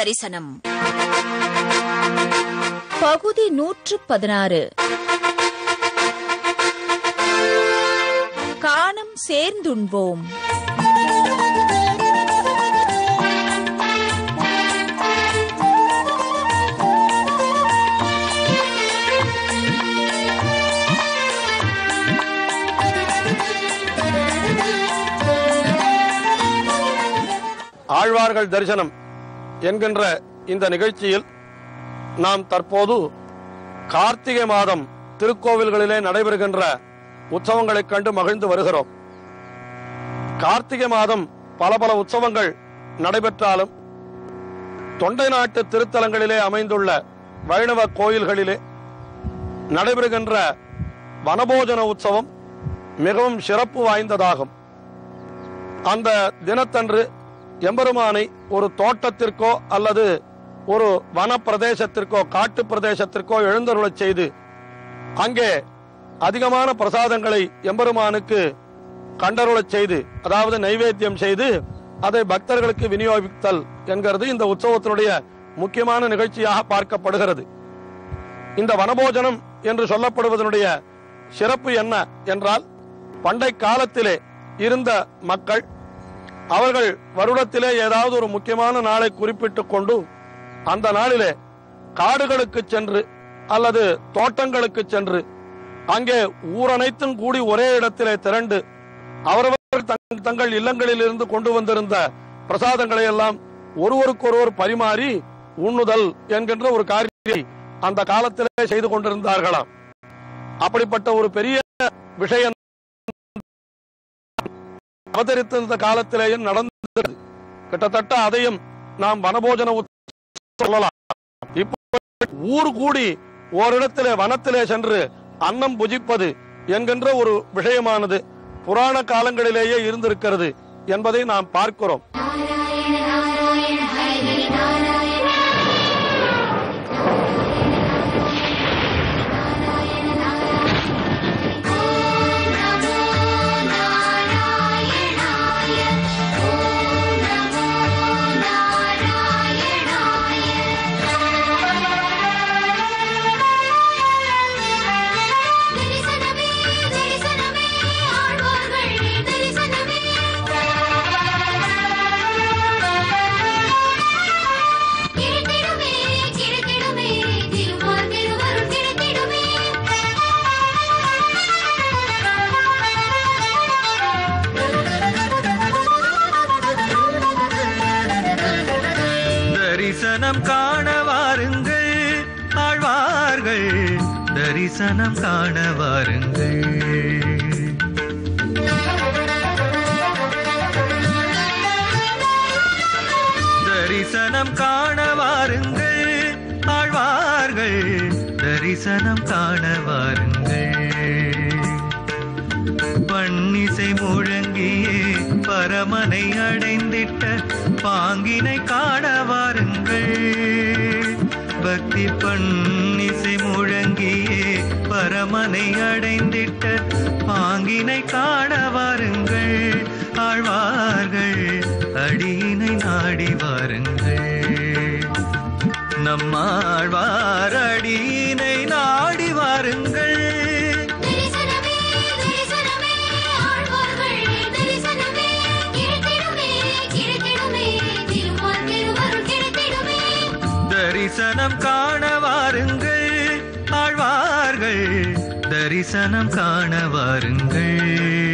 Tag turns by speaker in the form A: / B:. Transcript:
A: தரிசனம் பகுதி 116 காணம் சேர்ந்துண்போம்.
B: ஆழ்வார்கள் தரிசனம் என்கின்ற இந்த நிகழ்ச்சியில் நாம் தற்போது கார்த்திகை மாதம் திருக்கோவில்களிலே நடைபெறுகின்ற உற்சவங்களைக் கண்டு மகிழ்ந்து வருகிறோம். கார்த்திகை மாதம் பல பல உற்சவங்கள் நடைபெற்றாலும் தொண்டை நாட்டு திருத்தலங்களிலே அமைந்துள்ள வைணவ கோயில்களிலே நடைபெறுகின்ற வனபோஜன உற்சவம் மிகவும் சிறப்பு வாய்ந்ததாகும். அந்த தினத்தன்று எம்பெருமானை ஒரு தோட்டத்திற்கோ அல்லது ஒரு வன பிரதேசத்திற்கோ காட்டு பிரதேசத்திற்கோ எழுந்தருளச் செய்து அங்கே அதிகமான பிரசாதங்களை எம்பெருமானுக்கு கண்டருளச் செய்து, அதாவது நைவேத்தியம் செய்து அதை பக்தர்களுக்கு விநியோகித்தல் என்கிறது இந்த உற்சவத்தினுடைய முக்கியமான நிகழ்ச்சியாக பார்க்கப்படுகிறது. இந்த வனபோஜனம் என்று சொல்லப்படுவதனுடைய சிறப்பு என்ன என்றால், பண்டை காலத்திலே இருந்த மக்கள் அவர்கள் வருடத்திலே ஏதாவது ஒரு முக்கியமான நாளை குறிப்பிட்டுக் கொண்டு அந்த நாளிலே காடுகளுக்கு சென்று அல்லது தோட்டங்களுக்கு சென்று அங்கே ஊரனைத்தும் கூடி ஒரே இடத்திலே திரண்டு அவரவர்கள் தங்கள் இல்லங்களில் இருந்து கொண்டு வந்திருந்த பிரசாதங்களை எல்லாம் ஒருவருக்கொருவர் பரிமாறி உண்ணுதல் என்கின்ற ஒரு காரியத்தை அந்த காலத்திலே செய்து கொண்டிருந்தார்களாம். அப்படிப்பட்ட ஒரு பெரிய விஷயம் அவதரித்த காலத்திலேயும் நடந்தது. கிட்டத்தட்ட அதையும் நாம் வனபோஜன சொல்லலாம். இப்போ ஊர் கூடி ஓரிடத்திலே வனத்திலே சென்று அன்னம் புஜிப்பது என்கின்ற ஒரு விஷயமானது புராண காலங்களிலேயே இருந்திருக்கிறது என்பதை நாம் பார்க்கிறோம்.
C: தரிசனம் காண வாருங்கள் ஆழ்வார்கள், தரிசனம் காண வாருங்கள். தரிசனம் காண வாருங்கள் ஆழ்வார்கள், தரிசனம் காண வாருங்கள். பன்னிசை முழங்கியே பரமனை அடைந்திட்ட பாங்கினை காண வாருங்கள். பக்தி பன்னிசை முழங்கியே பரமனை அடைந்திட்ட பாங்கினை காண வாருங்கள். ஆழ்வார்கள் அடியினை நாடி வாருங்கள். நம்மாழ்வார் அடியினை நாடி வாருங்கள். தரிசனம் காண வாருங்கள் ஆழ்வார்கள், தரிசனம் காண வாருங்கள்.